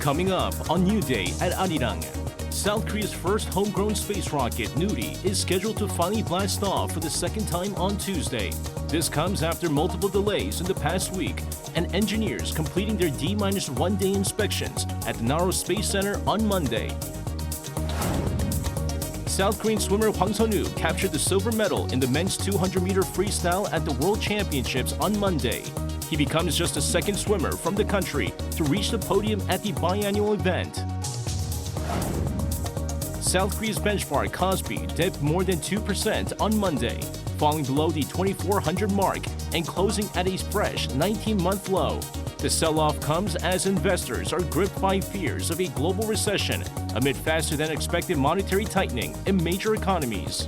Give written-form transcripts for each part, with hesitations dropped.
Coming up on New Day at Arirang, South Korea's first homegrown space rocket, Nuri, is scheduled to finally blast off for the second time on Tuesday. This comes after multiple delays in the past week and engineers completing their D-1 day inspections at the Naro Space Center on Monday. South Korean swimmer Hwang Sun-woo captured the silver medal in the men's 200-meter freestyle at the World Championships on Monday. He becomes just the second swimmer from the country to reach the podium at the biannual event. South Korea's benchmark Kospi dipped more than 2% on Monday, falling below the 2,400 mark and closing at a fresh 19-month low. The sell-off comes as investors are gripped by fears of a global recession amid faster-than-expected monetary tightening in major economies.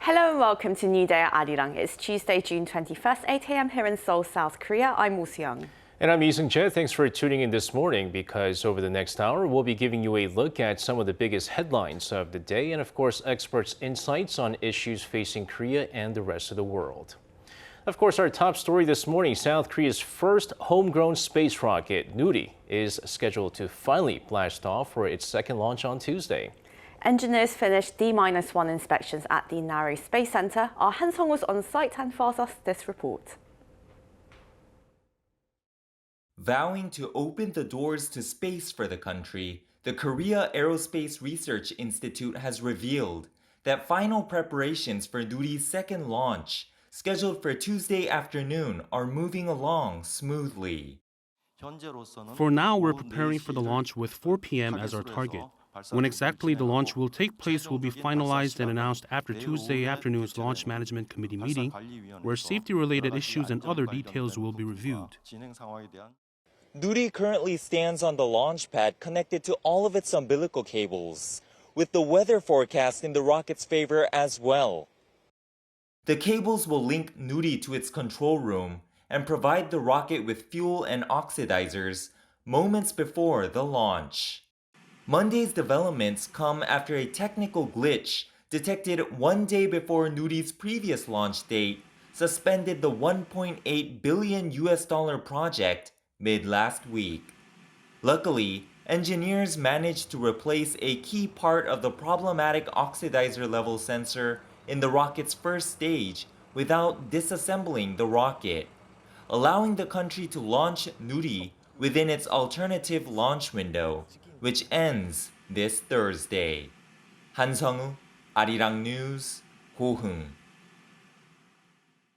Hello and welcome to New Day at Arirang. It's Tuesday, June 21st, 8 a.m. here in Seoul, South Korea. I'm Woo Seung. And I'm Yoon Jae. Thanks for tuning in this morning, because over the next hour, we'll be giving you a look at some of the biggest headlines of the day and, of course, experts' insights on issues facing Korea and the rest of the world. Of course, our top story this morning, South Korea's first homegrown space rocket, Nuri, is scheduled to finally blast off for its second launch on Tuesday. Engineers finished D-1 inspections at the Naro Space Center. Our Han Sung was on site and files us this report. Vowing to open the doors to space for the country, the Korea Aerospace Research Institute has revealed that final preparations for Nuri's second launch, scheduled for Tuesday afternoon, are moving along smoothly. For now, we're preparing for the launch with 4 p.m. as our target. When exactly the launch will take place will be finalized and announced after Tuesday afternoon's Launch Management Committee meeting, where safety-related issues and other details will be reviewed. Nuri currently stands on the launch pad connected to all of its umbilical cables, with the weather forecast in the rocket's favor as well. The cables will link Nuri to its control room and provide the rocket with fuel and oxidizers moments before the launch. Monday's developments come after a technical glitch detected one day before Nuri's previous launch date suspended the $1.8 billion project mid last week. Luckily, engineers managed to replace a key part of the problematic oxidizer level sensor in the rocket's first stage without disassembling the rocket, allowing the country to launch Nuri within its alternative launch window, which ends this Thursday. Han Sung-woo, Arirang News, Hwang.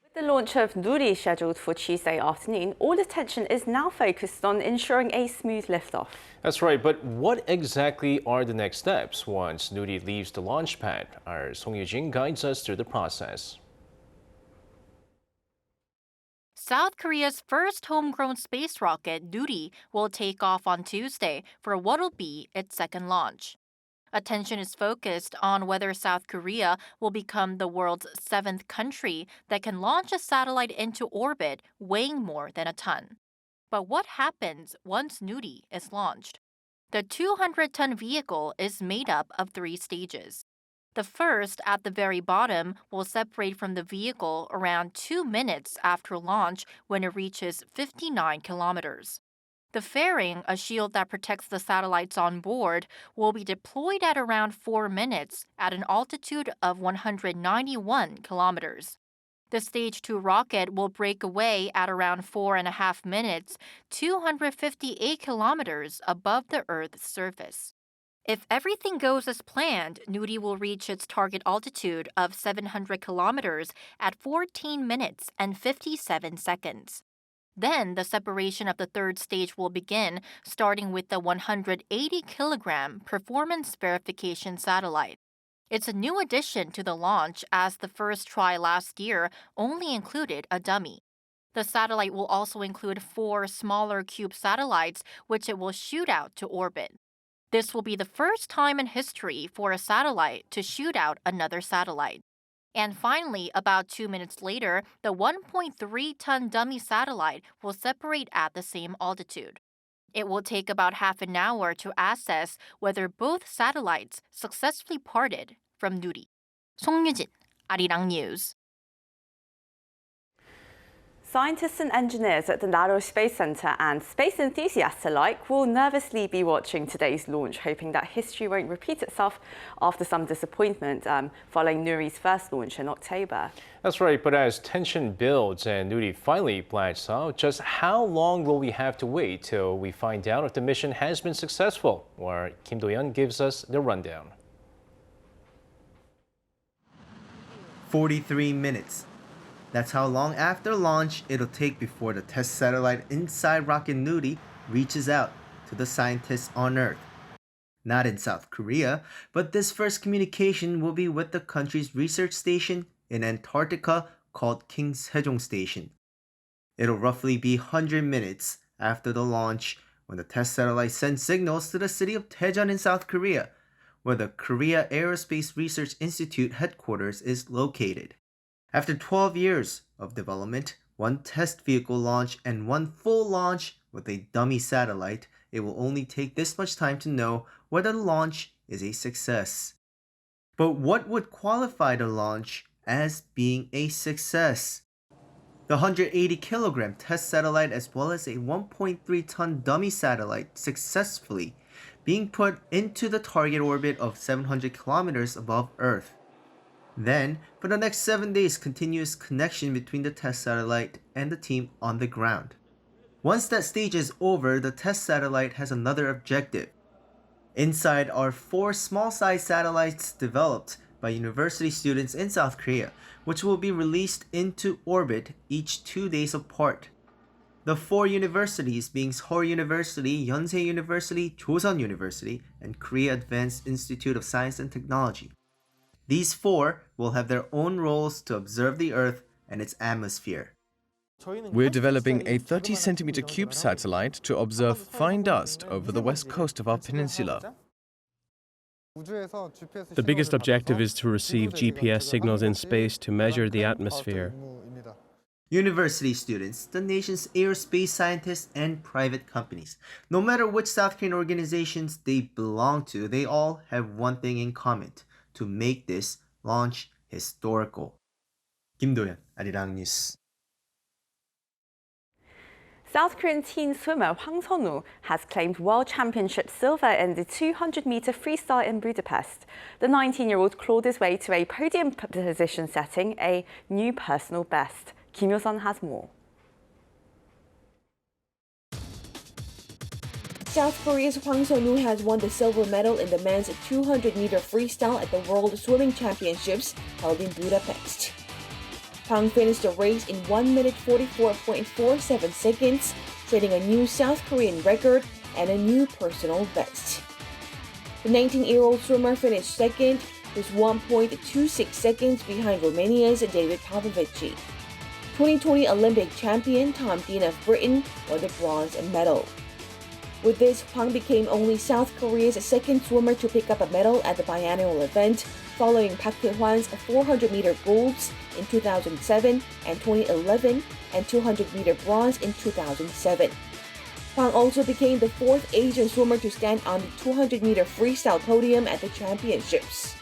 With the launch of Nuri scheduled for Tuesday afternoon, all attention is now focused on ensuring a smooth liftoff. That's right, but what exactly are the next steps once Nuri leaves the launch pad? Our Song Yoo-jin guides us through the process. South Korea's first homegrown space rocket, Nuri, will take off on Tuesday for what will be its second launch. Attention is focused on whether South Korea will become the world's 7th country that can launch a satellite into orbit weighing more than a ton. But what happens once Nuri is launched? The 200-ton vehicle is made up of 3 stages. The first, at the very bottom, will separate from the vehicle around 2 minutes after launch when it reaches 59 kilometers. The fairing, a shield that protects the satellites on board, will be deployed at around 4 minutes at an altitude of 191 kilometers. The Stage 2 rocket will break away at around 4.5 minutes, 258 kilometers above the Earth's surface. If everything goes as planned, Nuri will reach its target altitude of 700 kilometers at 14 minutes and 57 seconds. Then the separation of the third stage will begin, starting with the 180-kilogram performance verification satellite. It's a new addition to the launch, as the first try last year only included a dummy. The satellite will also include 4 smaller cube satellites, which it will shoot out to orbit. This will be the first time in history for a satellite to shoot out another satellite. And finally, about 2 minutes later, the 1.3-ton dummy satellite will separate at the same altitude. It will take about half an hour to assess whether both satellites successfully parted from Nuri. Song Yoo-jin, Arirang News. Scientists and engineers at the Naro Space Center and space enthusiasts alike will nervously be watching today's launch, hoping that history won't repeat itself after some disappointment following Nuri's first launch in October. That's right, but as tension builds and Nuri finally blasts out, just how long will we have to wait till we find out if the mission has been successful? Or Kim Do-yeon gives us the rundown. 43 minutes. That's how long after launch it'll take before the test satellite inside rocket Nuri reaches out to the scientists on Earth. Not in South Korea, but this first communication will be with the country's research station in Antarctica called King Sejong Station. It'll roughly be 100 minutes after the launch when the test satellite sends signals to the city of Daejeon in South Korea, where the Korea Aerospace Research Institute headquarters is located. After 12 years of development, one test vehicle launch and one full launch with a dummy satellite, it will only take this much time to know whether the launch is a success. But what would qualify the launch as being a success? The 180-kilogram test satellite as well as a 1.3-ton dummy satellite successfully being put into the target orbit of 700 kilometers above Earth. Then, for the next 7 days, continuous connection between the test satellite and the team on the ground. Once that stage is over, the test satellite has another objective. Inside are 4 small-sized satellites developed by university students in South Korea, which will be released into orbit each 2 days apart. The 4 universities being Seoul University, Yonsei University, Joseon University, and Korea Advanced Institute of Science and Technology. These 4 will have their own roles to observe the Earth and its atmosphere. We're developing a 30-centimeter cube satellite to observe fine dust over the west coast of our peninsula. The biggest objective is to receive GPS signals in space to measure the atmosphere. University students, the nation's aerospace scientists, and private companies. No matter which South Korean organizations they belong to, they all have one thing in common: to make this launch historical. Kim Do-yeon, Arirang News. South Korean teen swimmer Hwang Sun-woo has claimed World Championship silver in the 200-meter freestyle in Budapest. The 19-year-old clawed his way to a podium position, setting a new personal best. Kim Yo-sun has more. South Korea's Hwang Sun-woo has won the silver medal in the men's 200-meter freestyle at the World Swimming Championships held in Budapest. Hwang finished the race in 1 minute 44.47 seconds, setting a new South Korean record and a new personal best. The 19-year-old swimmer finished second, with 1.26 seconds behind Romania's David Popovici. 2020 Olympic champion Tom Dean of Britain won the bronze medal. With this, Hwang became only South Korea's second swimmer to pick up a medal at the biannual event, following Park Tae-hwan's 400-meter golds in 2007 and 2011 and 200-meter bronze in 2007. Hwang also became the 4th Asian swimmer to stand on the 200-meter freestyle podium at the championships.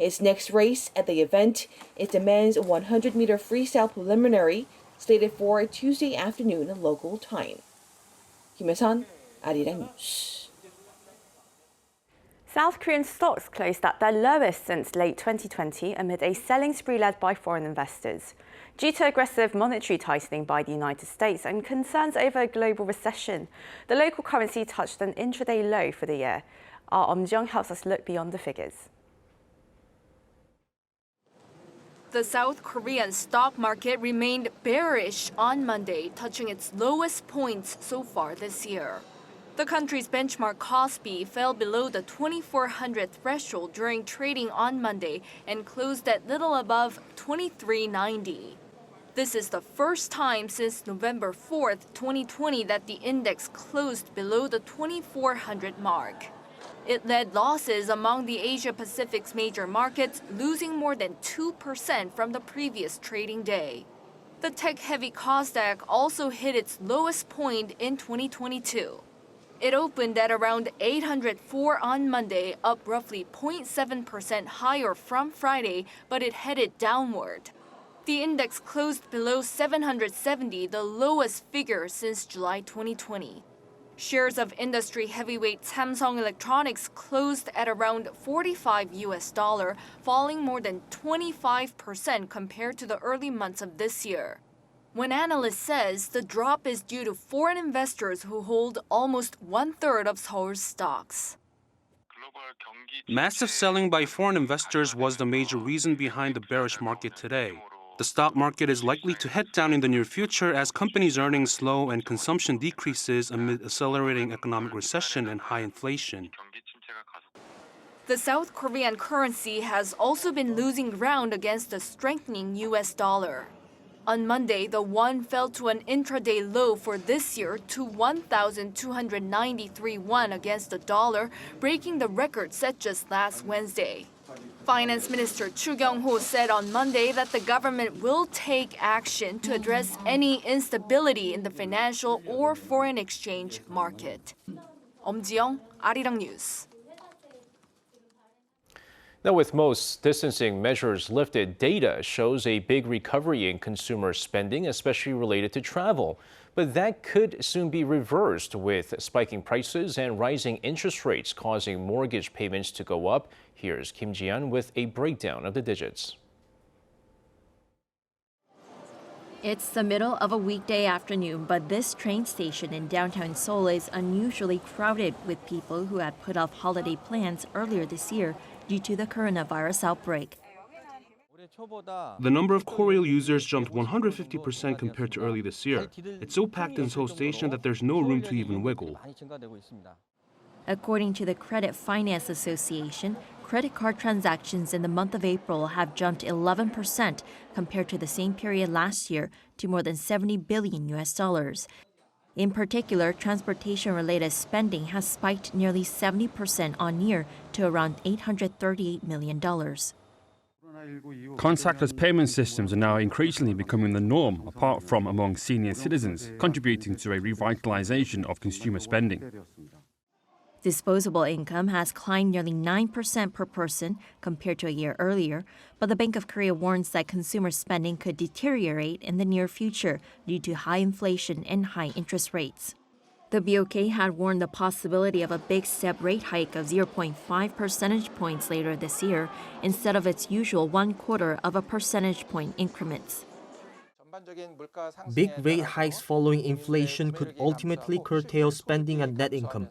His next race at the event is the men's 100-meter freestyle preliminary, slated for Tuesday afternoon local time. Kim Yo-sun, Arirang News. South Korean stocks closed at their lowest since late 2020 amid a selling spree led by foreign investors. Due to aggressive monetary tightening by the United States and concerns over a global recession, the local currency touched an intraday low for the year. Our Jung helps us look beyond the figures. The South Korean stock market remained bearish on Monday, touching its lowest points so far this year. The country's benchmark Kospi fell below the 2,400 threshold during trading on Monday and closed at little above 2390. This is the first time since November 4th, 2020 that the index closed below the 2,400 mark. It led losses among the Asia-Pacific's major markets, losing more than 2% from the previous trading day. The tech-heavy Kosdaq also hit its lowest point in 2022. It opened at around 804 on Monday, up roughly 0.7% higher from Friday, but it headed downward. The index closed below 770, the lowest figure since July 2020. Shares of industry heavyweight Samsung Electronics closed at around $45, falling more than 25% compared to the early months of this year. One analyst says the drop is due to foreign investors who hold almost one-third of Seoul's stocks. Massive selling by foreign investors was the major reason behind the bearish market today. The stock market is likely to head down in the near future as companies' earnings slow and consumption decreases amid accelerating economic recession and high inflation. The South Korean currency has also been losing ground against the strengthening US dollar. On Monday, the won fell to an intraday low for this year to 1,293 won against the dollar, breaking the record set just last Wednesday. Finance Minister Chu Kyung-ho said on Monday that the government will take action to address any instability in the financial or foreign exchange market. 엄지영, Arirang News. Now, with most distancing measures lifted, data shows a big recovery in consumer spending, especially related to travel. But that could soon be reversed with spiking prices and rising interest rates causing mortgage payments to go up. Here's Kim Ji-yeon with a breakdown of the digits. It's the middle of a weekday afternoon, but this train station in downtown Seoul is unusually crowded with people who had put off holiday plans earlier this year due to the coronavirus outbreak. The number of Korail users jumped 150% compared to early this year. It's so packed in Seoul Station that there's no room to even wiggle. According to the Credit Finance Association, credit card transactions in the month of April have jumped 11% compared to the same period last year to more than $70 billion. In particular, transportation-related spending has spiked nearly 70% on year to around $838 million. Contactless payment systems are now increasingly becoming the norm, apart from among senior citizens, contributing to a revitalization of consumer spending. Disposable income has climbed nearly 9% per person compared to a year earlier, but the Bank of Korea warns that consumer spending could deteriorate in the near future due to high inflation and high interest rates. The BOK had warned the possibility of a big step rate hike of 0.5 percentage points later this year instead of its usual 1/4 of a percentage point increments. Big rate hikes following inflation could ultimately curtail spending and net income.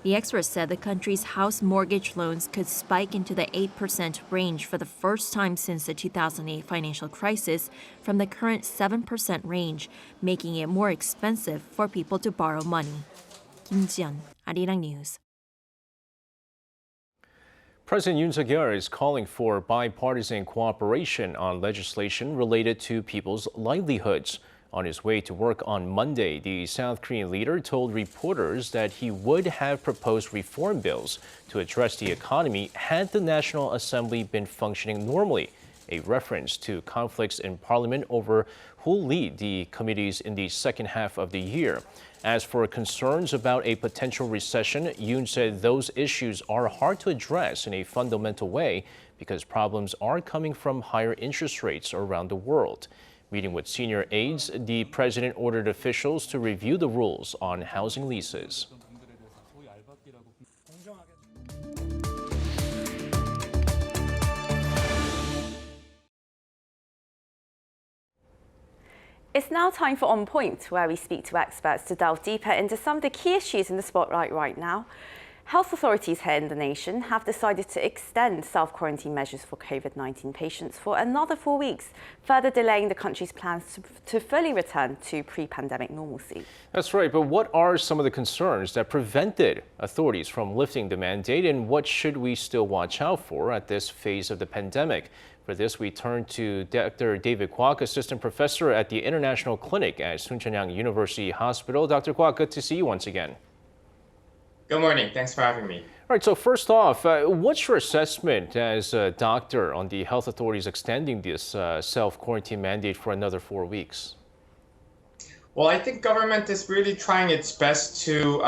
The experts said the country's house mortgage loans could spike into the 8% range for the first time since the 2008 financial crisis from the current 7% range, making it more expensive for people to borrow money. Kim Ji-yeon, Arirang News. President Yoon Suk-yeol is calling for bipartisan cooperation on legislation related to people's livelihoods. On his way to work on Monday, the South Korean leader told reporters that he would have proposed reform bills to address the economy had the National Assembly been functioning normally, a reference to conflicts in parliament over who'll lead the committees in the second half of the year. As for concerns about a potential recession, Yoon said those issues are hard to address in a fundamental way because problems are coming from higher interest rates around the world. Meeting with senior aides, the president ordered officials to review the rules on housing leases. It's now time for On Point, where we speak to experts to delve deeper into some of the key issues in the spotlight right now. Health authorities here in the nation have decided to extend self-quarantine measures for COVID-19 patients for another 4 weeks, further delaying the country's plans to fully return to pre-pandemic normalcy. That's right, but what are some of the concerns that prevented authorities from lifting the mandate, and what should we still watch out for at this phase of the pandemic? For this, we turn to Dr. David Kwok, Assistant Professor at the International Clinic at Soonchunhyang University Hospital. Dr. Kwok, good to see you once again. Good morning. Thanks for having me. All right, so first off, what's your assessment as a doctor on the health authorities extending this self-quarantine mandate for another 4 weeks? Well, I think government is really trying its best to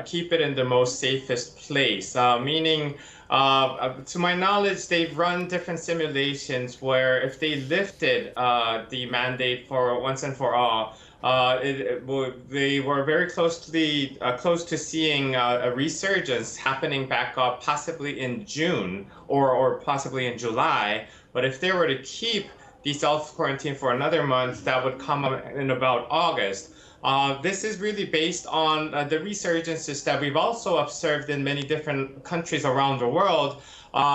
keep it in the most safest place, meaning To my knowledge, they've run different simulations where if they lifted the mandate for once and for all, they were very close to seeing a resurgence happening back up, possibly in June or possibly in July. But if they were to keep the self-quarantine for another month, that would come in about August. This is really based on the resurgences that we've also observed in many different countries around the world.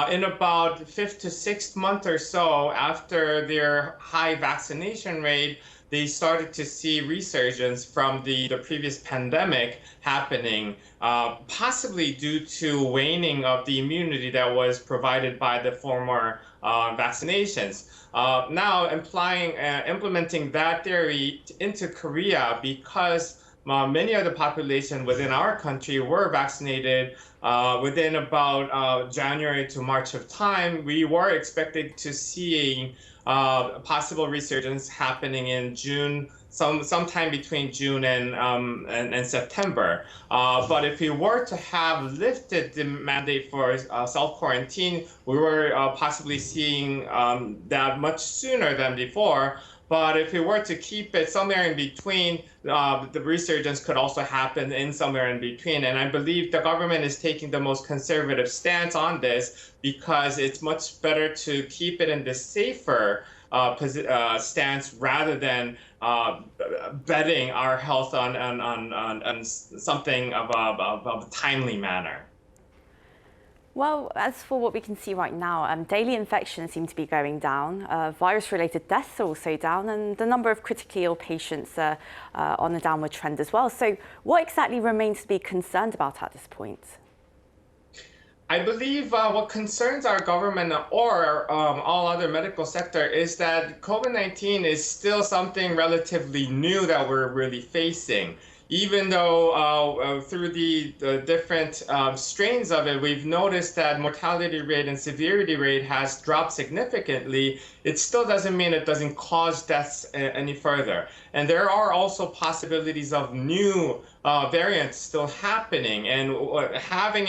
In about 5th to 6th month or so after their high vaccination rate, they started to see resurgence from the previous pandemic happening, possibly due to waning of the immunity that was provided by the former vaccinations. Now implementing that theory into Korea, because many of the population within our country were vaccinated within about January to March of time, we were expected to see possible resurgence happening in June, sometime between June and September. But if we were to have lifted the mandate for self-quarantine, we were possibly seeing that much sooner than before. But if we were to keep it somewhere in between, the resurgence could also happen in somewhere in between. And I believe the government is taking the most conservative stance on this because it's much better to keep it in the safer stance rather than betting our health on something of a timely manner. Well, as for what we can see right now, daily infections seem to be going down, virus-related deaths are also down, and the number of critically ill patients are on a downward trend as well. So what exactly remains to be concerned about at this point? I believe what concerns our government or all other medical sector is that COVID-19 is still something relatively new that we're really facing. Even though through the different strains of it, we've noticed that mortality rate and severity rate has dropped significantly, it still doesn't mean it doesn't cause deaths any further. And there are also possibilities of new variants still happening, and having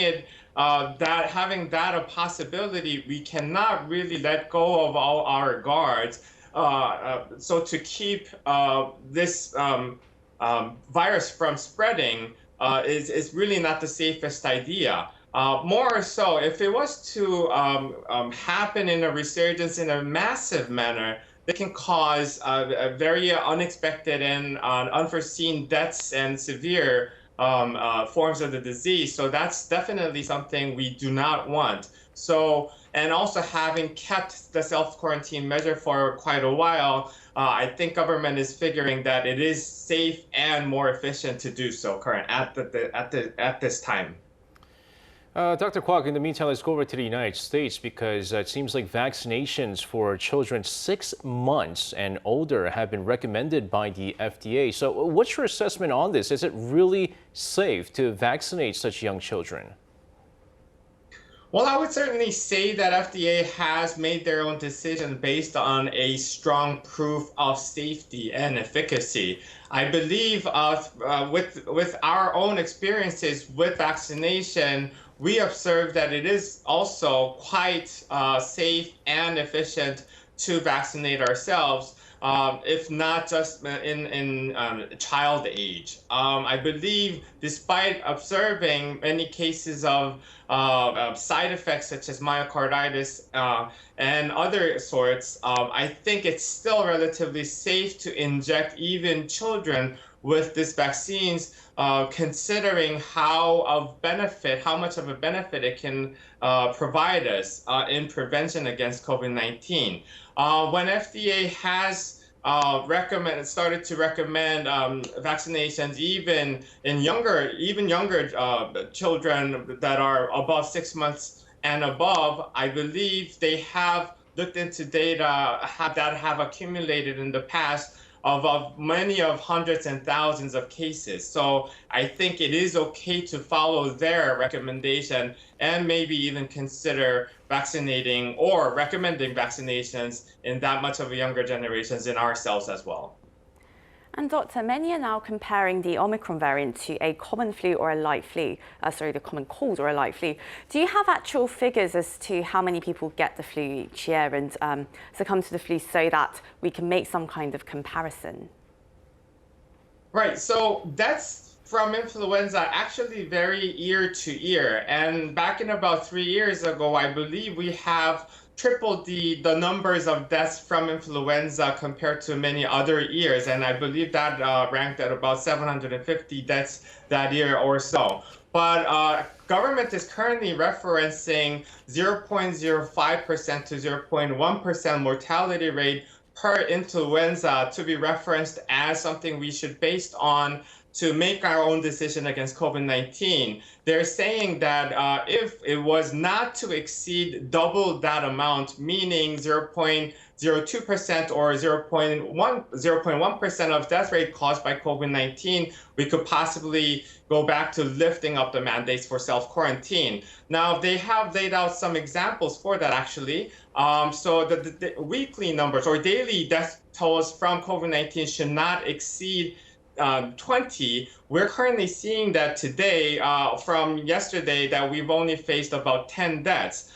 that a possibility, we cannot really let go of all our guards. So to keep this virus from spreading is really not the safest idea. More so, if it was to happen in a resurgence in a massive manner, it can cause a very unexpected and unforeseen deaths and severe forms of the disease. So that's definitely something we do not want. So, and also having kept the self-quarantine measure for quite a while, I think government is figuring that it is safe and more efficient to do so at this time. Dr. Kwok, in the meantime, let's go over to the United States because it seems like vaccinations for children 6 months and older have been recommended by the FDA. So what's your assessment on this? Is it really safe to vaccinate such young children? Well, I would certainly say that FDA has made their own decision based on a strong proof of safety and efficacy. I believe with our own experiences with vaccination, we observe that it is also quite safe and efficient to vaccinate ourselves, if not just in child age. I believe despite observing many cases of side effects such as myocarditis and other sorts, I think it's still relatively safe to inject even children with these vaccines, considering how much of a benefit it can provide us in prevention against COVID-19. When FDA has started to recommend vaccinations even in younger children that are above 6 months and above, I believe they have looked into data that have accumulated in the past of many of hundreds and thousands of cases. So I think it is okay to follow their recommendation and maybe even consider vaccinating or recommending vaccinations in that much of a younger generations in ourselves as well. And Doctor, many are now comparing the Omicron variant to a common flu or a light flu. The common cold or a light flu. Do you have actual figures as to how many people get the flu each year and succumb to the flu so that we can make some kind of comparison? Right, so that's from influenza actually vary year to year. And back in about 3 years ago, I believe we have tripled the numbers of deaths from influenza compared to many other years. And I believe that ranked at about 750 deaths that year or so. But government is currently referencing 0.05% to 0.1% mortality rate per influenza to be referenced as something we should base on to make our own decision against COVID-19. They're saying that if it was not to exceed double that amount, meaning 0.02% or 0.1% of death rate caused by COVID-19, we could possibly go back to lifting up the mandates for self-quarantine. Now, they have laid out some examples for that, actually. So the weekly numbers or daily death totals from COVID-19 should not exceed 20. We're currently seeing that today, from yesterday, that we've only faced about 10 deaths.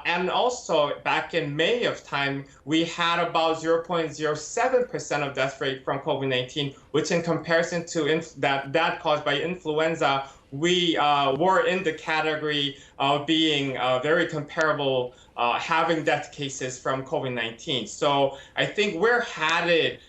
And also back in May of time, we had about 0.07% of death rate from COVID-19, which in comparison to that caused by influenza, we were in the category of being very comparable, having death cases from COVID-19. So I think we're headed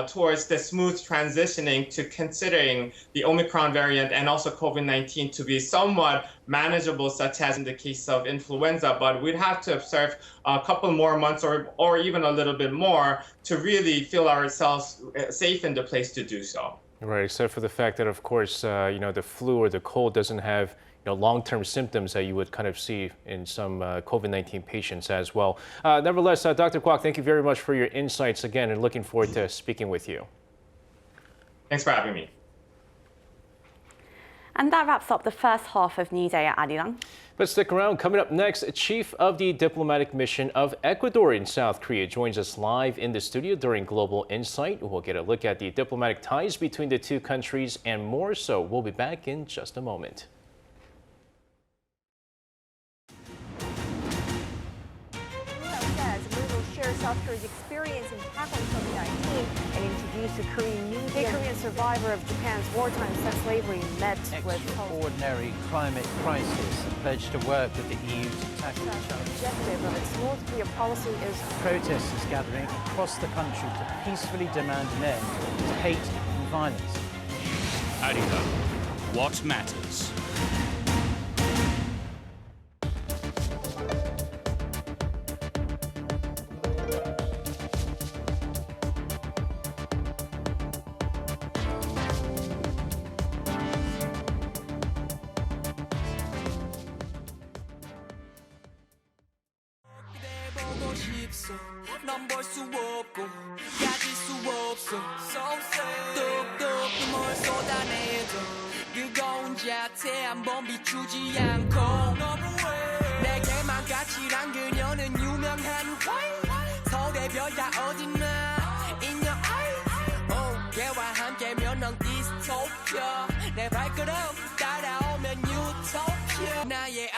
towards the smooth transitioning to considering the Omicron variant and also COVID-19 to be somewhat manageable, such as in the case of influenza. But we'd have to observe a couple more months or even a little bit more to really feel ourselves safe in the place to do so. Right, except for the fact that, of course, the flu or the cold doesn't have long-term symptoms that you would kind of see in some COVID-19 patients as well. Nevertheless, Dr. Kwok, thank you very much for your insights again and looking forward to speaking with you. Thanks for having me. And that wraps up the first half of New Day at Arirang. But stick around. Coming up next, Chief of the Diplomatic Mission of Ecuador in South Korea joins us live in the studio during Global Insight. We'll get a look at the diplomatic ties between the two countries and more. So we'll be back in just a moment. South Korea's experience in tackling COVID-19 and introduced a Korean New Day. A Korean survivor of Japan's wartime slavery met with extraordinary climate crisis and pledged to work with the EU to tackle the challenge. The objective of its North Korea policy is protesters gathering across the country to peacefully demand an end to hate and violence. Arirang, what matters? 넌 볼 수 없고 가질 수 없어 뚝뚝 눈물 쏟아내도 뜨거운 자태 한번 비추지 않고 내게만 가치란 그녀는 유명한 서울의 별 다 어딨나 In your eye 걔와 함께면 넌 디스토피아 내 발걸음 따라오면 유토피아 나의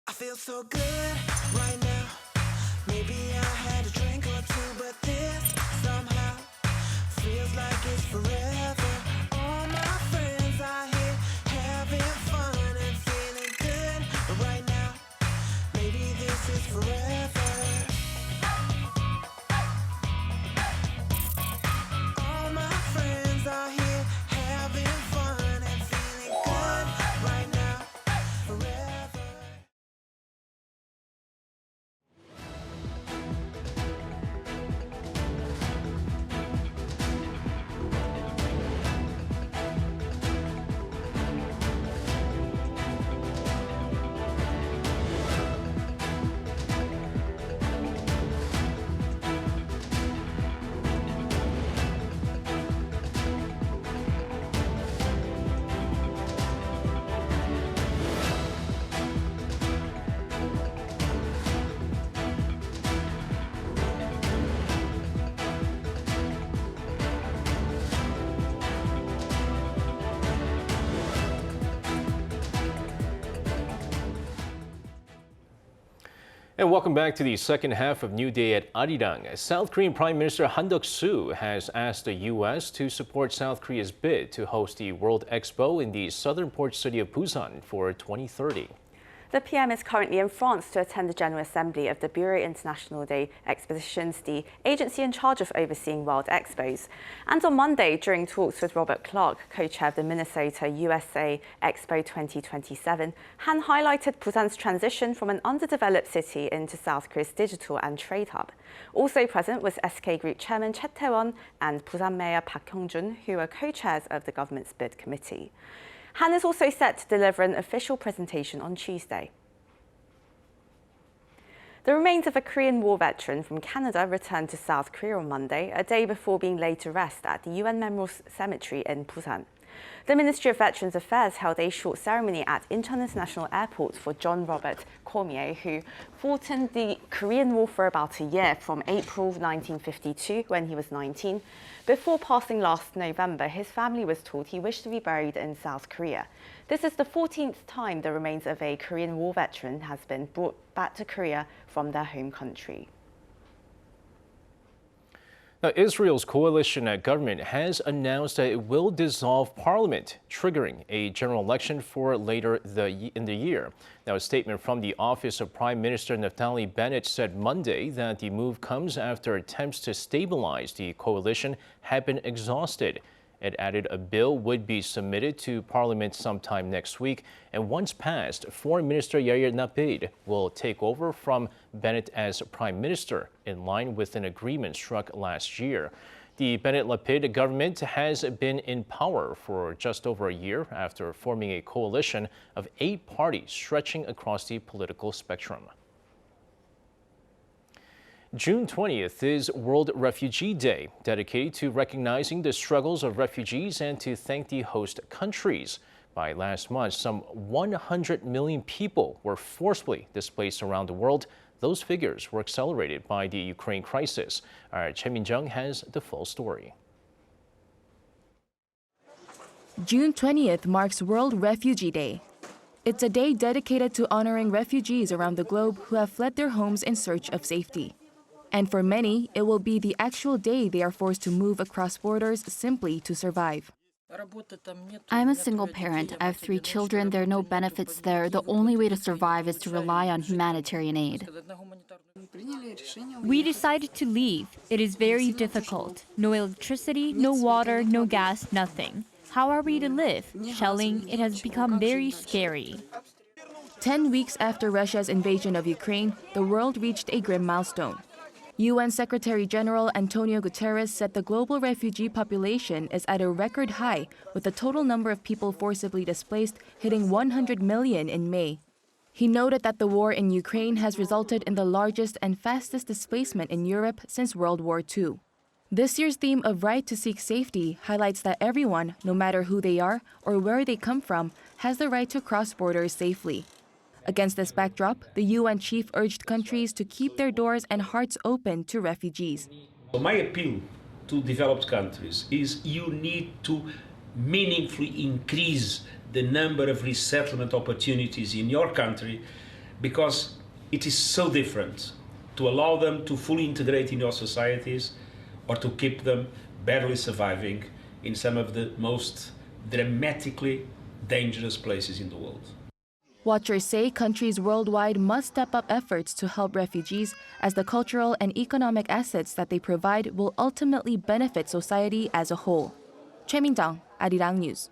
I feel so good right now. Maybe I had a drink or two, but this somehow feels like it's forever. All my friends are here having fun and feeling good. But right now, maybe this is forever. And welcome back to the second half of New Day at Arirang. South Korean Prime Minister Han Duck-soo has asked the U.S. to support South Korea's bid to host the World Expo in the southern port city of Busan for 2030. The PM is currently in France to attend the General Assembly of the Bureau International des Expositions, the agency in charge of overseeing World Expos. And on Monday, during talks with Robert Clark, co-chair of the Minnesota USA Expo 2027, Han highlighted Busan's transition from an underdeveloped city into South Korea's digital and trade hub. Also present was SK Group Chairman Choi Tae-won and Busan Mayor Park Hyung-jun, who are co-chairs of the government's bid committee. Han is also set to deliver an official presentation on Tuesday. The remains of a Korean War veteran from Canada returned to South Korea on Monday, a day before being laid to rest at the UN Memorial Cemetery in Busan. The Ministry of Veterans Affairs held a short ceremony at Incheon International Airport for John Robert Cormier, who fought in the Korean War for about a year from April 1952, when he was 19. Before passing last November, his family was told he wished to be buried in South Korea. This is the 14th time the remains of a Korean War veteran has been brought back to Korea from their home country. Now, Israel's coalition government has announced that it will dissolve parliament, triggering a general election for later in the year. Now, a statement from the office of Prime Minister Naftali Bennett said Monday that the move comes after attempts to stabilize the coalition have been exhausted. It added a bill would be submitted to Parliament sometime next week, and once passed, Foreign Minister Yair Lapid will take over from Bennett as Prime Minister, in line with an agreement struck last year. The Bennett-Lapid government has been in power for just over a year after forming a coalition of 8 parties stretching across the political spectrum. June 20th is World Refugee Day, dedicated to recognizing the struggles of refugees and to thank the host countries. By last month, some 100 million people were forcibly displaced around the world. Those figures were accelerated by the Ukraine crisis. Our Choi Min-jung has the full story. June 20th marks World Refugee Day. It's a day dedicated to honoring refugees around the globe who have fled their homes in search of safety. And for many, it will be the actual day they are forced to move across borders simply to survive. I'm a single parent. I have 3 children. There are no benefits there. The only way to survive is to rely on humanitarian aid. We decided to leave. It is very difficult. No electricity, no water, no gas, nothing. How are we to live? Shelling, it has become very scary. 10 weeks after Russia's invasion of Ukraine, the world reached a grim milestone. UN Secretary General Antonio Guterres said the global refugee population is at a record high, with the total number of people forcibly displaced hitting 100 million in May. He noted that the war in Ukraine has resulted in the largest and fastest displacement in Europe since World War II. This year's theme of Right to Seek Safety highlights that everyone, no matter who they are or where they come from, has the right to cross borders safely. Against this backdrop, the UN chief urged countries to keep their doors and hearts open to refugees. My appeal to developed countries is you need to meaningfully increase the number of resettlement opportunities in your country, because it is so different to allow them to fully integrate in your societies or to keep them barely surviving in some of the most dramatically dangerous places in the world. Watchers say countries worldwide must step up efforts to help refugees, as the cultural and economic assets that they provide will ultimately benefit society as a whole. Choi Min-jung, Arirang News.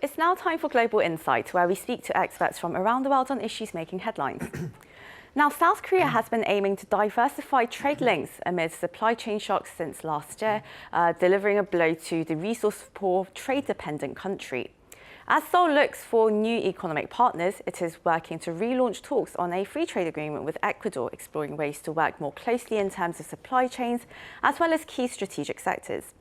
It's now time for Global Insight, where we speak to experts from around the world on issues making headlines. Now, South Korea has been aiming to diversify trade links amid supply chain shocks since last year, delivering a blow to the resource-poor, trade-dependent country. As Seoul looks for new economic partners, it is working to relaunch talks on a free trade agreement with Ecuador, exploring ways to work more closely in terms of supply chains, as well as key strategic sectors.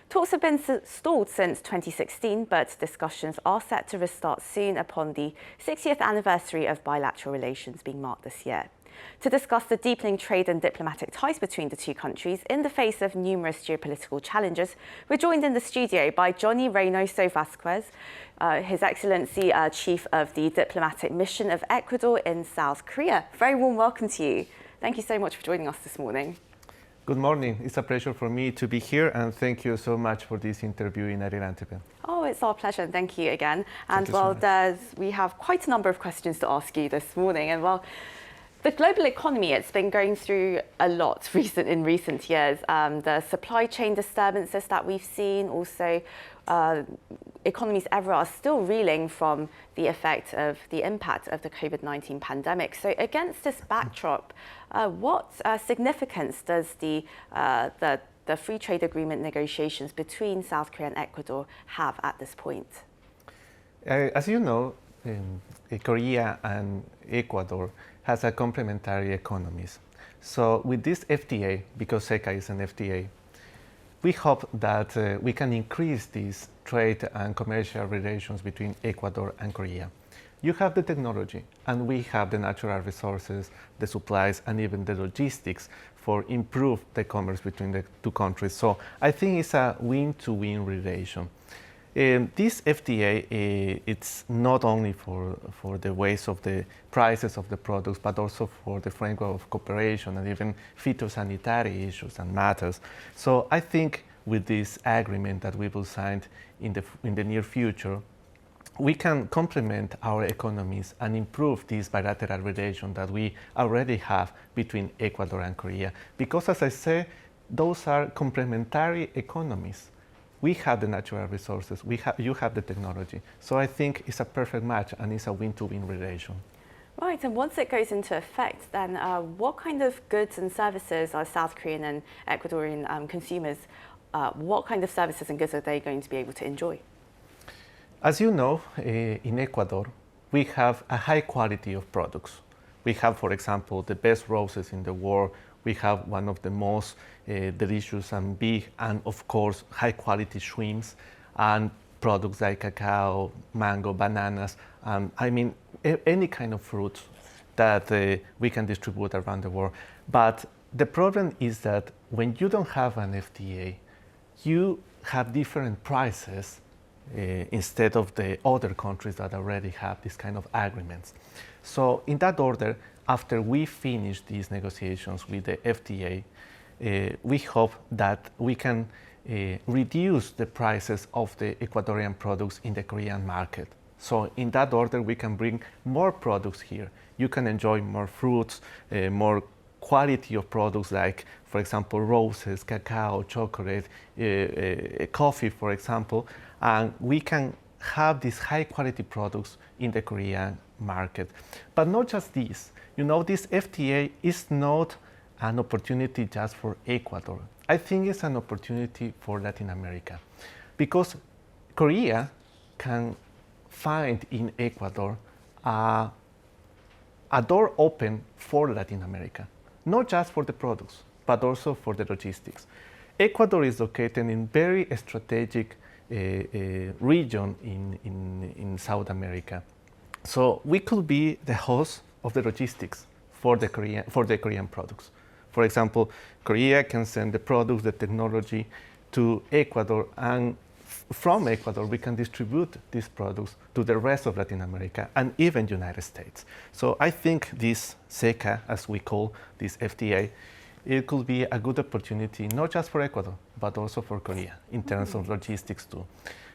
Talks have been stalled since 2016, but discussions are set to restart soon upon the 60th anniversary of bilateral relations being marked this year. To discuss the deepening trade and diplomatic ties between the two countries in the face of numerous geopolitical challenges, we're joined in the studio by Johnny Reynoso Vasquez, His Excellency Chief of the Diplomatic Mission of Ecuador in South Korea. Very warm welcome to you. Thank you so much for joining us this morning. Good morning. It's a pleasure for me to be here, and thank you so much for this interview in Arirang. Oh, it's our pleasure, and thank you again. And we have quite a number of questions to ask you this morning. And the global economy, it's been going through a lot in recent years. The supply chain disturbances that we've seen, also economies everywhere are still reeling from the effect of the impact of the COVID-19 pandemic. So against this backdrop, what significance does the free trade agreement negotiations between South Korea and Ecuador have at this point? As you know, Korea and Ecuador has a complementary economies. So with this FTA, because CECA is an FTA, we hope that we can increase these trade and commercial relations between Ecuador and Korea. You have the technology, and we have the natural resources, the supplies, and even the logistics for improve the commerce between the two countries. So I think it's a win-to-win relation. This FTA, it's not only for the ways of the prices of the products, but also for the framework of cooperation and even phytosanitary issues and matters. So I think with this agreement that we will sign in the near future, we can complement our economies and improve this bilateral relation that we already have between Ecuador and Korea. Because as I say, those are complementary economies. We have the natural resources, you have the technology. So I think it's a perfect match, and it's a win-to-win relation. Right, and once it goes into effect, then what kind of goods and services are South Korean and Ecuadorian consumers, what kind of services and goods are they going to be able to enjoy? As you know, in Ecuador, we have a high quality of products. We have, for example, the best roses in the world. We have one of the most delicious and big, and of course, high quality shrimps and products like cacao, mango, bananas. I mean, any kind of fruits that we can distribute around the world. But the problem is that when you don't have an FTA, you have different prices instead of the other countries that already have this kind of agreements. So in that order, after we finish these negotiations with the FTA, we hope that we can reduce the prices of the Ecuadorian products in the Korean market. So in that order, we can bring more products here. You can enjoy more fruits, more quality of products like, for example, roses, cacao, chocolate, coffee, for example, and we can have these high quality products in the Korean market. But not just this. You know, this FTA is not an opportunity just for Ecuador. I think it's an opportunity for Latin America, because Korea can find in Ecuador a door open for Latin America, not just for the products, but also for the logistics. Ecuador is located in very strategic region in South America. So we could be the host of the logistics for the Korean products. For example, Korea can send the products, the technology to Ecuador, and from Ecuador we can distribute these products to the rest of Latin America and even United States. So I think this CECA, as we call this FTA, it could be a good opportunity not just for Ecuador, but also for Korea in terms of logistics too.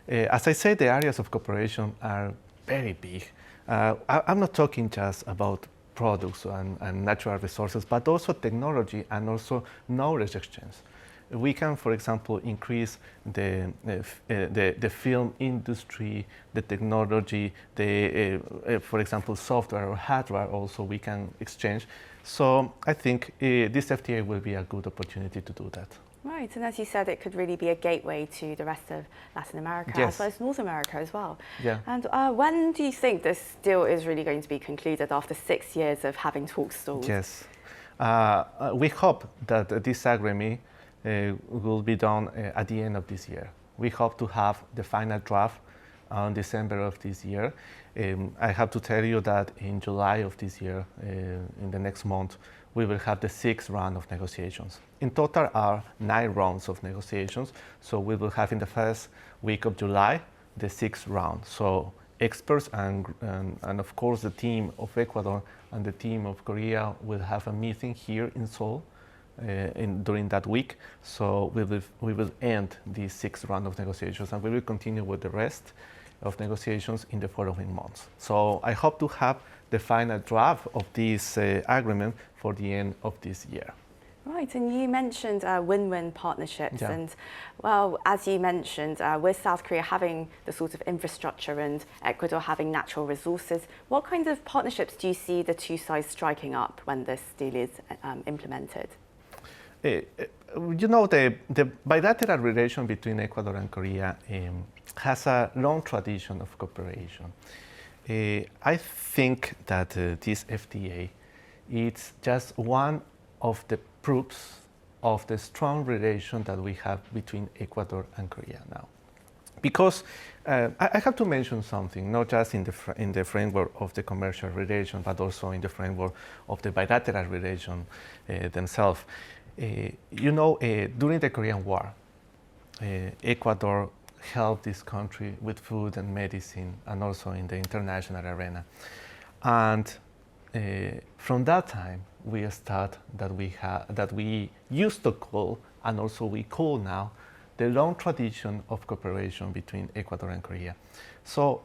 As I said, the areas of cooperation are very big. I'm not talking just about products and natural resources, but also technology and also knowledge exchange. We can, for example, increase the film industry, the technology, for example, software or hardware also we can exchange. So I think this FTA will be a good opportunity to do that. Right, and as you said, it could really be a gateway to the rest of Latin America, yes, as well as North America as well. Yeah. And when do you think this deal is really going to be concluded after 6 years of having talks stalled? Yes, we hope that this agreement will be done at the end of this year. We hope to have the final draft on December of this year. I have to tell you that in July of this year, in the next month, we will have the 6th round of negotiations. In total are 9 rounds of negotiations, so we will have in the first week of July the 6th round. So experts and of course the team of Ecuador and the team of Korea will have a meeting here in Seoul during that week. So we will end the 6th round of negotiations, and we will continue with the rest of negotiations in the following months. So I hope to have the final draft of this agreement for the end of this year. Right, and you mentioned win-win partnerships, Yeah. and well, as you mentioned, with South Korea having the sort of infrastructure and Ecuador having natural resources, what kind of partnerships do you see the two sides striking up when this deal is implemented? You know, the bilateral relation between Ecuador and Korea has a long tradition of cooperation. I think that this FTA is just one of the proofs of the strong relation that we have between Ecuador and Korea now. Because I have to mention something, not just in the framework of the commercial relation, but also in the framework of the bilateral relation themselves. You know, during the Korean War, Ecuador helped this country with food and medicine, and also in the international arena. And from that time, we start that we used to call, and also we call now, the long tradition of cooperation between Ecuador and Korea. So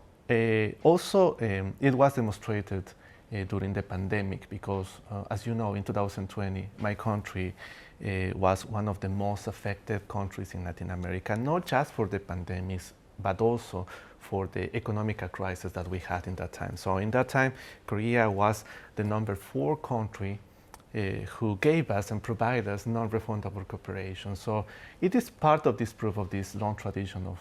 also it was demonstrated during the pandemic, because as you know, in 2020, my country was one of the most affected countries in Latin America, not just for the pandemics, but also for the economic crisis that we had in that time. So in that time, Korea was the number 4 country who gave us and provided us non-refundable cooperation. So it is part of this proof of this long tradition of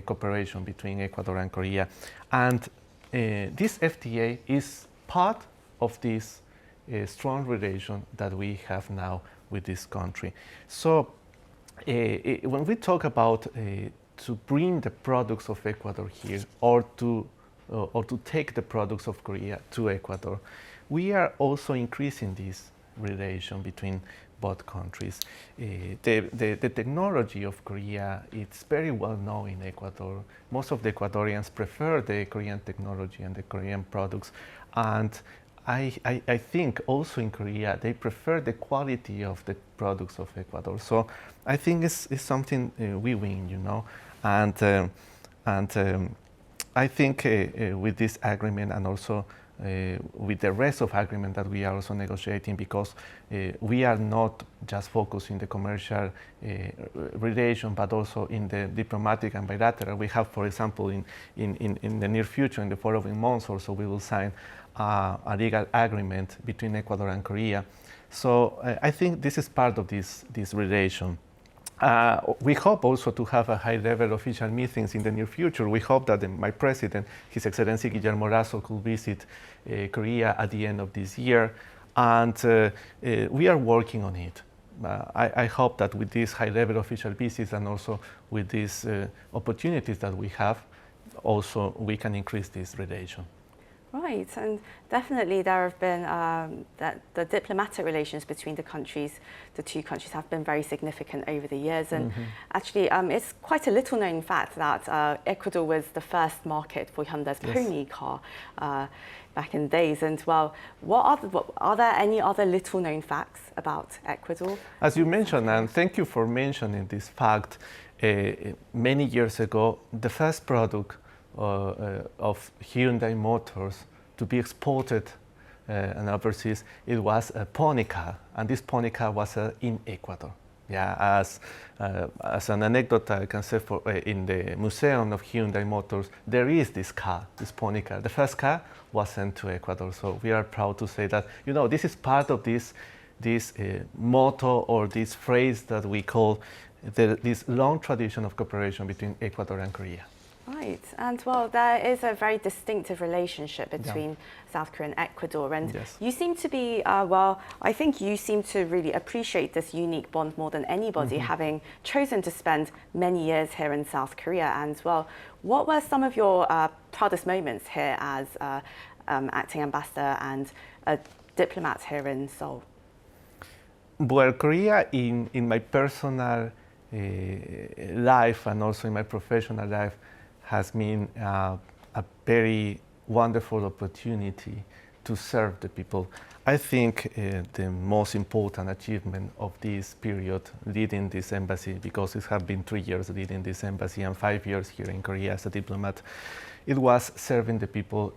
cooperation between Ecuador and Korea. And this FTA is part of this strong relation that we have now with this country. So when we talk about to bring the products of Ecuador here, or to take the products of Korea to Ecuador, we are also increasing this relation between both countries. The technology of Korea, it's very well known in Ecuador. Most of the Ecuadorians prefer the Korean technology and the Korean products, and I think also in Korea they prefer the quality of the products of Ecuador. So I think it's something we win, you know, and I think with this agreement, and also with the rest of agreement that we are also negotiating, because we are not just focusing the commercial relation, but also in the diplomatic and bilateral. We have, for example, in the near future, in the following months or so, we will sign a legal agreement between Ecuador and Korea. So I think this is part of this relation. We hope also to have a high-level official meetings in the near future. We hope that my president, His Excellency Guillermo Lasso, could visit Korea at the end of this year, and we are working on it. I hope that with these high-level official visits, and also with these opportunities that we have, also we can increase this relation. Right, and definitely there have been the diplomatic relations between the two countries have been very significant over the years. And actually, it's quite a little known fact that Ecuador was the first market for Hyundai's Pony car back in the days. And well, are there any other little known facts about Ecuador? As you mentioned, and thank you for mentioning this fact, many years ago, the first product of Hyundai Motors to be exported and overseas, it was a pony car, and this pony car was in Ecuador. Yeah, as an anecdote, I can say in the museum of Hyundai Motors, there is this car, this pony car. The first car was sent to Ecuador, so we are proud to say that, you know, this is part of this motto, or this phrase that we call this long tradition of cooperation between Ecuador and Korea. Right, and well, there is a very distinctive relationship between South Korea and Ecuador, and you seem to be, well, I think you seem to really appreciate this unique bond more than anybody, having chosen to spend many years here in South Korea. And well, what were some of your proudest moments here as acting ambassador and a diplomat here in Seoul? Well, Korea in my personal life and also in my professional life has been a very wonderful opportunity to serve the people. I think the most important achievement of this period leading this embassy, because it has been 3 years leading this embassy and 5 years here in Korea as a diplomat, it was serving the people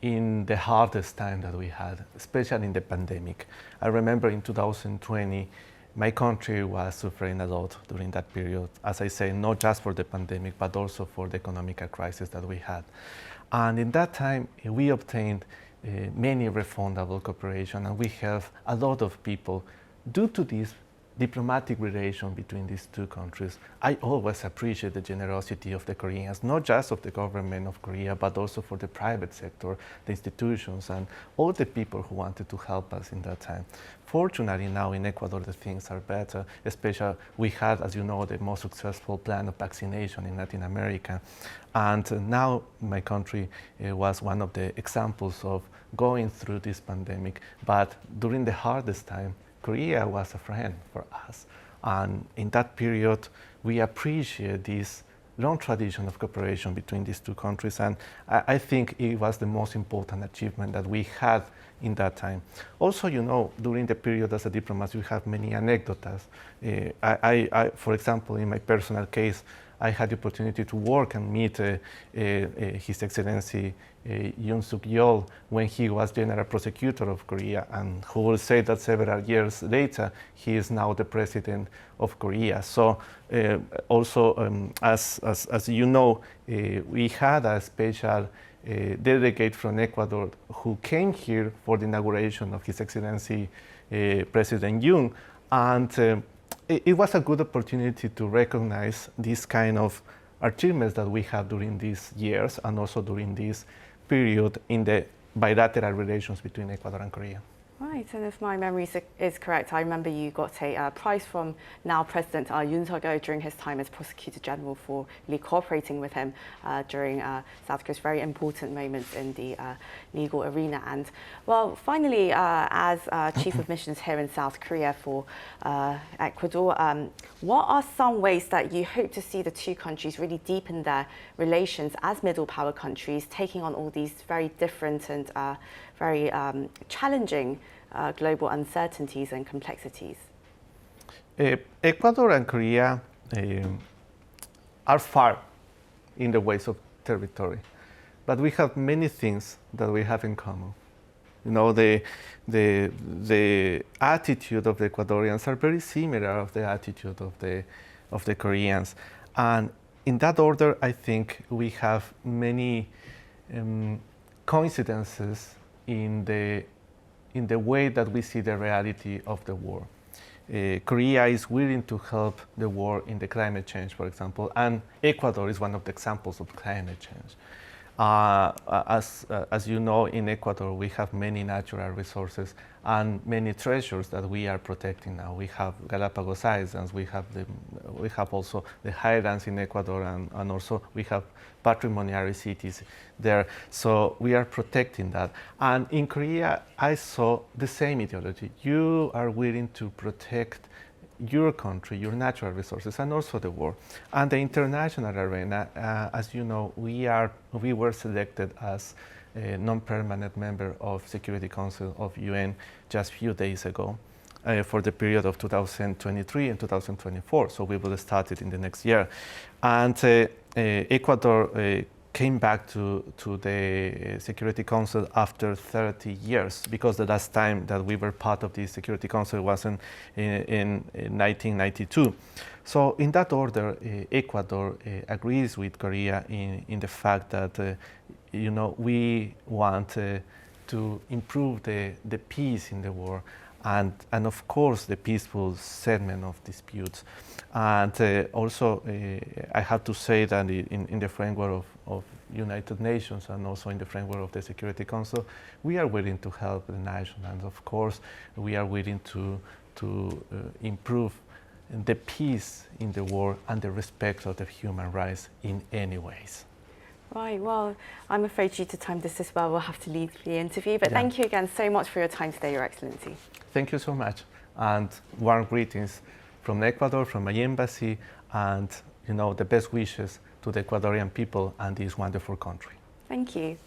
in the hardest time that we had, especially in the pandemic. I remember in 2020, my country was suffering a lot during that period, as I say, not just for the pandemic, but also for the economic crisis that we had. And in that time, we obtained many refundable cooperation, and we have a lot of people. Due to this diplomatic relation between these two countries, I always appreciate the generosity of the Koreans, not just of the government of Korea, but also for the private sector, the institutions, and all the people who wanted to help us in that time. Fortunately, now in Ecuador, the things are better, especially we had, as you know, the most successful plan of vaccination in Latin America. And now my country was one of the examples of going through this pandemic, but during the hardest time, Korea was a friend for us. And in that period, we appreciate this long tradition of cooperation between these two countries. And I think it was the most important achievement that we had in that time. Also, you know, during the period as a diplomat, we have many anecdotes. For example, in my personal case, I had the opportunity to work and meet His Excellency Yoon when he was General Prosecutor of Korea, and who will say that several years later, he is now the President of Korea. So also, as you know, we had a special delegate from Ecuador who came here for the inauguration of His Excellency President Yoon, and it was a good opportunity to recognize this kind of achievements that we have during these years and also during this period in the bilateral relations between Ecuador and Korea. Right, and if my memory is correct, I remember you got a prize from now President Yoon during his time as Prosecutor General for really cooperating with him during South Korea's very important moments in the legal arena. And well, finally, as Chief of Missions here in South Korea for Ecuador, what are some ways that you hope to see the two countries really deepen their relations as middle power countries, taking on all these very different and very challenging global uncertainties and complexities? Ecuador and Korea are far in the ways of territory, but we have many things that we have in common. You know, the attitude of the Ecuadorians are very similar of the attitude of the Koreans, and in that order, I think we have many coincidences in the way that we see the reality of the war. Korea is willing to help the war in the climate change, for example, and Ecuador is one of the examples of climate change. As you know, in Ecuador, we have many natural resources and many treasures that we are protecting now. We have Galapagos Islands, we have also the highlands in Ecuador, and also we have patrimonial cities there. So we are protecting that. And in Korea, I saw the same ideology. You are willing to protect your country, your natural resources, and also the war. And the international arena, as you know, we were selected as a non-permanent member of Security Council of UN just a few days ago for the period of 2023 and 2024. So we will start it in the next year. And Ecuador came back to the Security Council after 30 years, because the last time that we were part of the Security Council was in 1992. So in that order, Ecuador agrees with Korea in the fact that you know, we want to improve the peace in the world. and of course the peaceful settlement of disputes. And also I have to say that in the framework of United Nations and also in the framework of the Security Council, we are willing to help the nation, and of course we are willing to improve the peace in the world and the respect of the human rights in any ways. Right, well, I'm afraid due to time this as well, we'll have to leave the interview, but thank you again so much for your time today, Your Excellency. Thank you so much, and warm greetings from Ecuador, from my embassy, and the best wishes to the Ecuadorian people and this wonderful country. Thank you.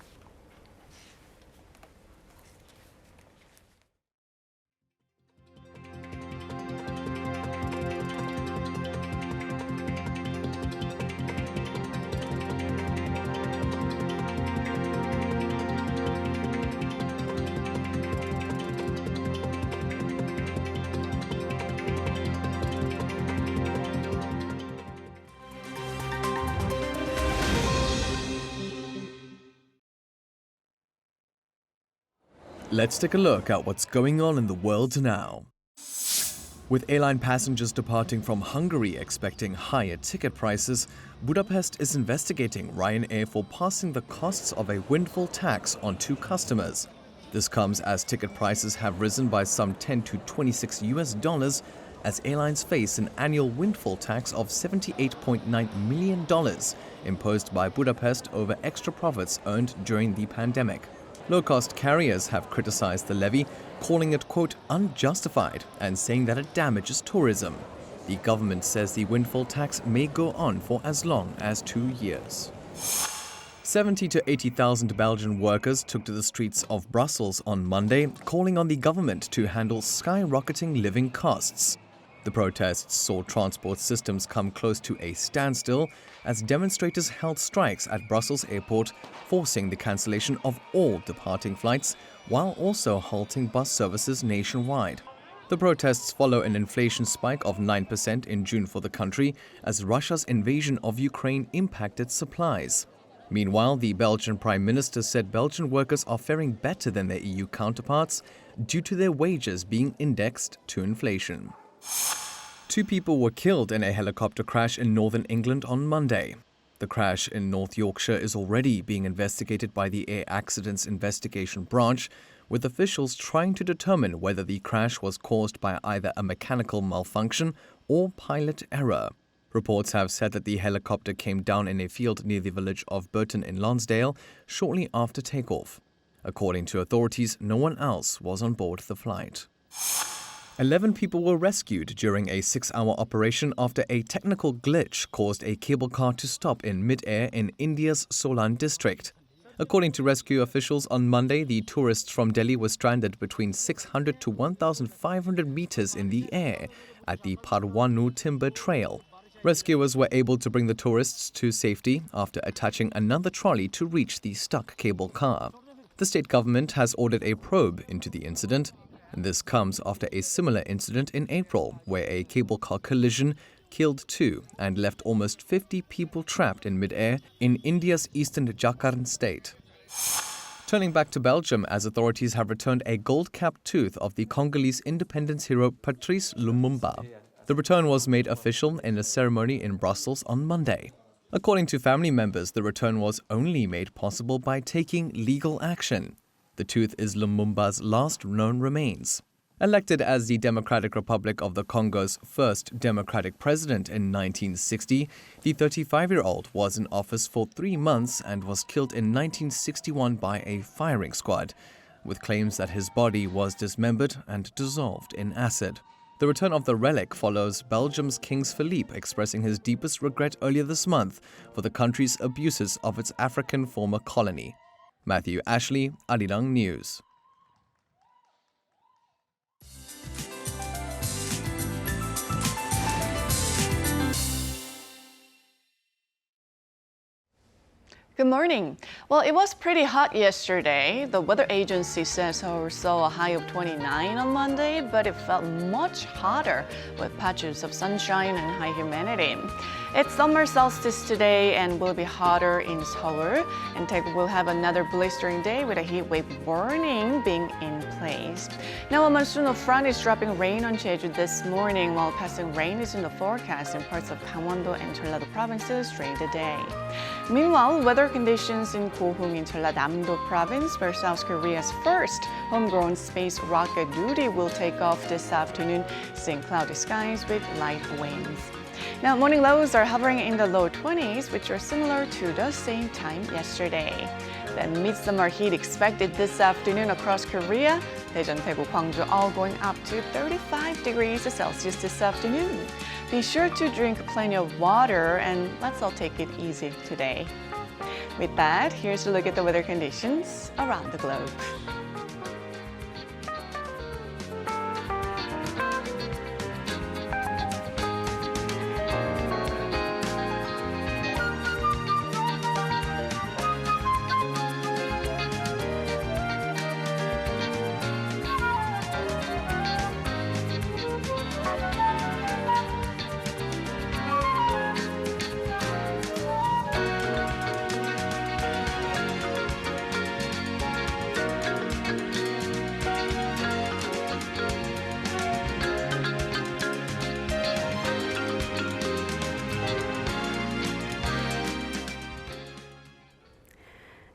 Let's take a look at what's going on in the world now. With airline passengers departing from Hungary expecting higher ticket prices, Budapest is investigating Ryanair for passing the costs of a windfall tax on to customers. This comes as ticket prices have risen by some $10 to $26 as airlines face an annual windfall tax of $78.9 million imposed by Budapest over extra profits earned during the pandemic. Low-cost carriers have criticized the levy, calling it, quote, unjustified and saying that it damages tourism. The government says the windfall tax may go on for as long as 2 years. 70 to 80,000 Belgian workers took to the streets of Brussels on Monday, calling on the government to handle skyrocketing living costs. The protests saw transport systems come close to a standstill as demonstrators held strikes at Brussels airport, forcing the cancellation of all departing flights while also halting bus services nationwide. The protests follow an inflation spike of 9% in June for the country as Russia's invasion of Ukraine impacted supplies. Meanwhile, the Belgian Prime Minister said Belgian workers are faring better than their EU counterparts due to their wages being indexed to inflation. 2 people were killed in a helicopter crash in northern England on Monday. The crash in North Yorkshire is already being investigated by the Air Accidents Investigation Branch, with officials trying to determine whether the crash was caused by either a mechanical malfunction or pilot error. Reports have said that the helicopter came down in a field near the village of Burton in Lonsdale shortly after takeoff. According to authorities, no one else was on board the flight. 11 people were rescued during a 6-hour operation after a technical glitch caused a cable car to stop in mid-air in India's Solan district. According to rescue officials on Monday, the tourists from Delhi were stranded between 600 to 1,500 meters in the air at the Parwanu Timber Trail. Rescuers were able to bring the tourists to safety after attaching another trolley to reach the stuck cable car. The state government has ordered a probe into the incident. This comes after a similar incident in April, where a cable car collision killed 2 and left almost 50 people trapped in mid-air in India's eastern Jharkhand state. Turning back to Belgium, as authorities have returned a gold-capped tooth of the Congolese independence hero Patrice Lumumba. The return was made official in a ceremony in Brussels on Monday. According to family members, the return was only made possible by taking legal action. The tooth is Lumumba's last known remains. Elected as the Democratic Republic of the Congo's first democratic president in 1960, the 35-year-old was in office for 3 months and was killed in 1961 by a firing squad, with claims that his body was dismembered and dissolved in acid. The return of the relic follows Belgium's King Philippe expressing his deepest regret earlier this month for the country's abuses of its African former colony. Matthew Ashley, Arirang News. Good morning. Well, it was pretty hot yesterday. The weather agency says we saw a high of 29 on Monday, but it felt much hotter with patches of sunshine and high humidity. It's summer solstice today and will be hotter in Seoul. And Daegu will have another blistering day with a heat wave warning being in place. Now, a monsoonal front is dropping rain on Jeju this morning, while passing rain is in the forecast in parts of Gangwon-do and Jeollado provinces during the day. Meanwhile, weather conditions in Gohung in Jeollanam-do province, where South Korea's first homegrown space rocket Nuri will take off this afternoon, seeing cloudy skies with light winds. Now, morning lows are hovering in the low 20s, which are similar to the same time yesterday. The midsummer heat expected this afternoon across Korea. Daejeon, Daegu, Gwangju all going up to 35 degrees Celsius this afternoon. Be sure to drink plenty of water, and let's all take it easy today. With that, here's a look at the weather conditions around the globe.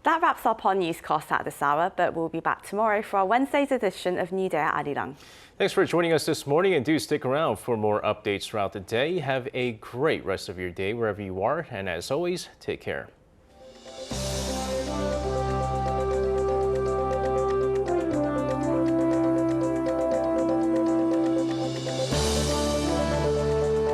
That wraps up our newscast at this hour, but we'll be back tomorrow for our Wednesday's edition of New Day at Arirang. Thanks for joining us this morning, and do stick around for more updates throughout the day. Have a great rest of your day wherever you are, and as always, take care.